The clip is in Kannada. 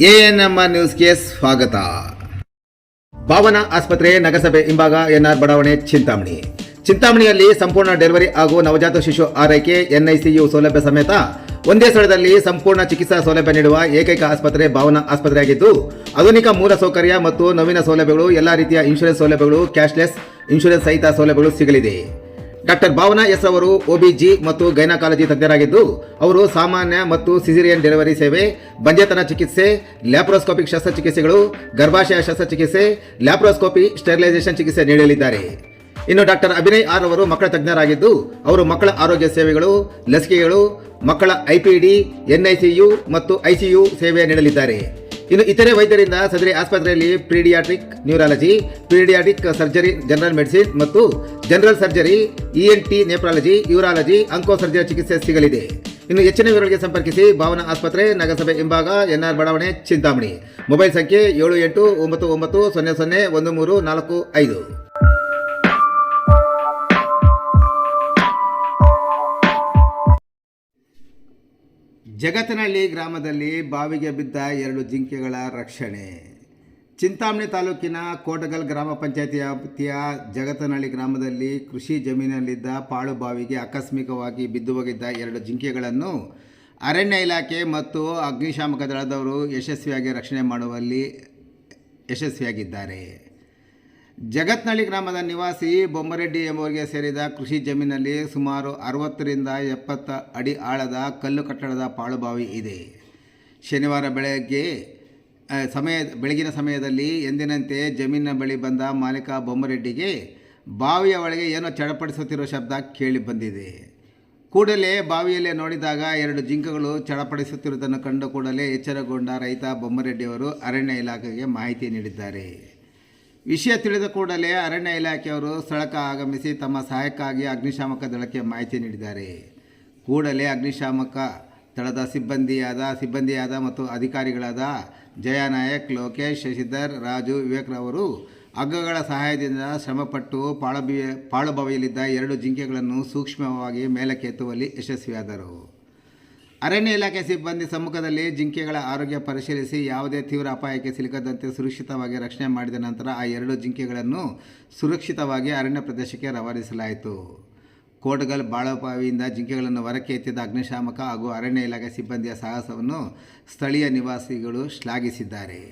ಎಎನ್ಎಂ ನ್ಯೂಸ್ಗೆ ಸ್ವಾಗತ. ಭಾವನಾ ಆಸ್ಪತ್ರೆ ನಗರಸಭೆ ಹಿಂಭಾಗ ಎನ್ಆರ್ ಬಡಾವಣೆ ಚಿಂತಾಮಣಿಯಲ್ಲಿ ಸಂಪೂರ್ಣ ಡೆಲಿವರಿ ಹಾಗೂ ನವಜಾತ ಶಿಶು ಆರೈಕೆ ಎನ್ಐಸಿಯು ಸೌಲಭ್ಯ ಸಮೇತ ಒಂದೇ ಸ್ಥಳದಲ್ಲಿ ಸಂಪೂರ್ಣ ಚಿಕಿತ್ಸಾ ಸೌಲಭ್ಯ ನೀಡುವ ಏಕೈಕ ಆಸ್ಪತ್ರೆ ಭಾವನಾ ಆಸ್ಪತ್ರೆಯಾಗಿದ್ದು, ಆಧುನಿಕ ಮೂಲ ಸೌಕರ್ಯ ಮತ್ತು ನವೀನ ಸೌಲಭ್ಯಗಳು, ಎಲ್ಲ ರೀತಿಯ ಇನ್ಶೂರೆನ್ಸ್ ಸೌಲಭ್ಯಗಳು, ಕ್ಯಾಶ್ಲೆಸ್ ಇನ್ಶೂರೆನ್ಸ್ ಸಹಿತ ಸೌಲಭ್ಯಗಳು ಸಿಗಲಿದೆ. ಡಾಕ್ಟರ್ ಭಾವನಾ ಎಸ್ ಅವರು OBG ಮತ್ತು ಗೈನಕಾಲಜಿ ತಜ್ಞರಾಗಿದ್ದು, ಅವರು ಸಾಮಾನ್ಯ ಮತ್ತು ಸಿಸೇರಿಯನ್ ಡೆಲಿವರಿ ಸೇವೆ, ಬಂಜೆತನ ಚಿಕಿತ್ಸೆ, ಲ್ಯಾಪ್ರೋಸ್ಕೋಪಿಕ್ ಶಸ್ತ್ರಚಿಕಿತ್ಸೆಗಳು, ಗರ್ಭಾಶಯ ಶಸ್ತ್ರಚಿಕಿತ್ಸೆ, ಲ್ಯಾಪ್ರೋಸ್ಕೋಪಿ ಸ್ಟೆರಿಲೈಸೇಷನ್ ಚಿಕಿತ್ಸೆ ನೀಡಲಿದ್ದಾರೆ. ಇನ್ನು ಡಾಕ್ಟರ್ ಅಭಿನಯ್ ಆರ್ ಅವರು ಮಕ್ಕಳ ತಜ್ಞರಾಗಿದ್ದು, ಅವರು ಮಕ್ಕಳ ಆರೋಗ್ಯ ಸೇವೆಗಳು, ಲಸಿಕೆಗಳು, ಮಕ್ಕಳ IPD, NICU ಮತ್ತು ICU ಸೇವೆ ನೀಡಲಿದ್ದಾರೆ. ಇನ್ನು ಇತರೆ ವೈದ್ಯರಿಂದ ಸದರಿ ಆಸ್ಪತ್ರೆಯಲ್ಲಿ paediatric neurology, paediatric surgery, general medicine ಮತ್ತು general surgery, ENT nephrology, urology, onco surgery ಚಿಕಿತ್ಸೆ ಸಿಗಲಿದೆ. ಇನ್ನು ಹೆಚ್ಚಿನ ವಿವರಗಳಿಗೆ ಸಂಪರ್ಕಿಸಿ ಭಾವನಾ ಆಸ್ಪತ್ರೆ, ನಗರಸಭೆ ಹಿಂಭಾಗ, ಎನ್ಆರ್ ಬಡಾವಣೆ, ಚಿಂತಾಮಣಿ. ಮೊಬೈಲ್ ಸಂಖ್ಯೆ 7899001345. ಜಗತ್ತನಹಳ್ಳಿ ಗ್ರಾಮದಲ್ಲಿ ಬಾವಿಗೆ ಬಿದ್ದ 2 ಜಿಂಕೆಗಳ ರಕ್ಷಣೆ. ಚಿಂತಾಮಣಿ ತಾಲೂಕಿನ ಕೋಟಗಲ್ ಗ್ರಾಮ ಪಂಚಾಯತಿ ವ್ಯಾಪ್ತಿಯ ಜಗತ್ತನಹಳ್ಳಿ ಗ್ರಾಮದಲ್ಲಿ ಕೃಷಿ ಜಮೀನಿನಲ್ಲಿದ್ದ ಪಾಳು ಬಾವಿಗೆ ಆಕಸ್ಮಿಕವಾಗಿ ಬಿದ್ದು ಹೋಗಿದ್ದ 2 ಜಿಂಕೆಗಳನ್ನು ಅರಣ್ಯ ಇಲಾಖೆ ಮತ್ತು ಅಗ್ನಿಶಾಮಕ ದಳದವರು ಯಶಸ್ವಿಯಾಗಿ ರಕ್ಷಣೆ ಮಾಡುವಲ್ಲಿ ಯಶಸ್ವಿಯಾಗಿದ್ದಾರೆ. ಜಗತ್ತನಹಳ್ಳಿ ಗ್ರಾಮದ ನಿವಾಸಿ ಬೊಮ್ಮರೆಡ್ಡಿ ಎಂಬುವರಿಗೆ ಸೇರಿದ ಕೃಷಿ ಜಮೀನಿನಲ್ಲಿ ಸುಮಾರು 60 ರಿಂದ 70 ಅಡಿ ಆಳದ ಕಲ್ಲು ಕಟ್ಟಡದ ಪಾಳುಬಾವಿ ಇದೆ. ಶನಿವಾರ ಬೆಳಗಿನ ಸಮಯದಲ್ಲಿ ಎಂದಿನಂತೆ ಜಮೀನಿನ ಬಳಿ ಬಂದ ಮಾಲೀಕ ಬೊಮ್ಮರೆಡ್ಡಿಗೆ ಬಾವಿಯ ಒಳಗೆ ಏನೋ ಚಡಪಡಿಸುತ್ತಿರುವ ಶಬ್ದ ಕೇಳಿ ಬಂದಿದೆ. ಕೂಡಲೇ ಬಾವಿಯಲ್ಲೇ ನೋಡಿದಾಗ 2 ಜಿಂಕೆಗಳು ಚಡಪಡಿಸುತ್ತಿರುವುದನ್ನು ಕಂಡು ಕೂಡಲೇ ಎಚ್ಚರಗೊಂಡ ರೈತ ಬೊಮ್ಮರೆಡ್ಡಿಯವರು ಅರಣ್ಯ ಇಲಾಖೆಗೆ ಮಾಹಿತಿ ನೀಡಿದ್ದಾರೆ. ವಿಷಯ ತಿಳಿದ ಕೂಡಲೇ ಅರಣ್ಯ ಇಲಾಖೆಯವರು ಸ್ಥಳಕ್ಕೆ ಆಗಮಿಸಿ ತಮ್ಮ ಸಹಾಯಕ್ಕಾಗಿ ಅಗ್ನಿಶಾಮಕ ದಳಕ್ಕೆ ಮಾಹಿತಿ ನೀಡಿದ್ದಾರೆ. ಕೂಡಲೇ ಅಗ್ನಿಶಾಮಕ ದಳದ ಸಿಬ್ಬಂದಿಯಾದ ಮತ್ತು ಅಧಿಕಾರಿಗಳಾದ ಜಯನಾಯಕ್, ಲೋಕೇಶ್, ಶಶಿಧರ್, ರಾಜು, ವಿವೇಕ್ರವರು ಹಗ್ಗಗಳ ಸಹಾಯದಿಂದ ಶ್ರಮಪಟ್ಟು ಪಾಳುಬಾವಿಯಲ್ಲಿದ್ದ 2 ಜಿಂಕೆಗಳನ್ನು ಸೂಕ್ಷ್ಮವಾಗಿ ಮೇಲಕ್ಕೆತ್ತುವಲ್ಲಿ ಯಶಸ್ವಿಯಾದರು. ಅರಣ್ಯ ಇಲಾಖೆ ಸಿಬ್ಬಂದಿ ಸಮ್ಮುಖದಲ್ಲಿ ಜಿಂಕೆಗಳ ಆರೋಗ್ಯ ಪರಿಶೀಲಿಸಿ ಯಾವುದೇ ತೀವ್ರ ಅಪಾಯಕ್ಕೆ ಸಿಲುಕದಂತೆ ಸುರಕ್ಷಿತವಾಗಿ ರಕ್ಷಣೆ ಮಾಡಿದ ನಂತರ ಆ 2 ಜಿಂಕೆಗಳನ್ನು ಸುರಕ್ಷಿತವಾಗಿ ಅರಣ್ಯ ಪ್ರದೇಶಕ್ಕೆ ರವಾನಿಸಲಾಯಿತು. ಕೋಟಗಲ್ ಬಾಳುಬಾವಿಯಿಂದ ಜಿಂಕೆಗಳನ್ನು ಹೊರಕ್ಕೆ ಎತ್ತಿದ ಅಗ್ನಿಶಾಮಕ ಹಾಗೂ ಅರಣ್ಯ ಇಲಾಖೆ ಸಿಬ್ಬಂದಿಯ ಸಾಹಸವನ್ನು ಸ್ಥಳೀಯ ನಿವಾಸಿಗಳು ಶ್ಲಾಘಿಸಿದ್ದಾರೆ.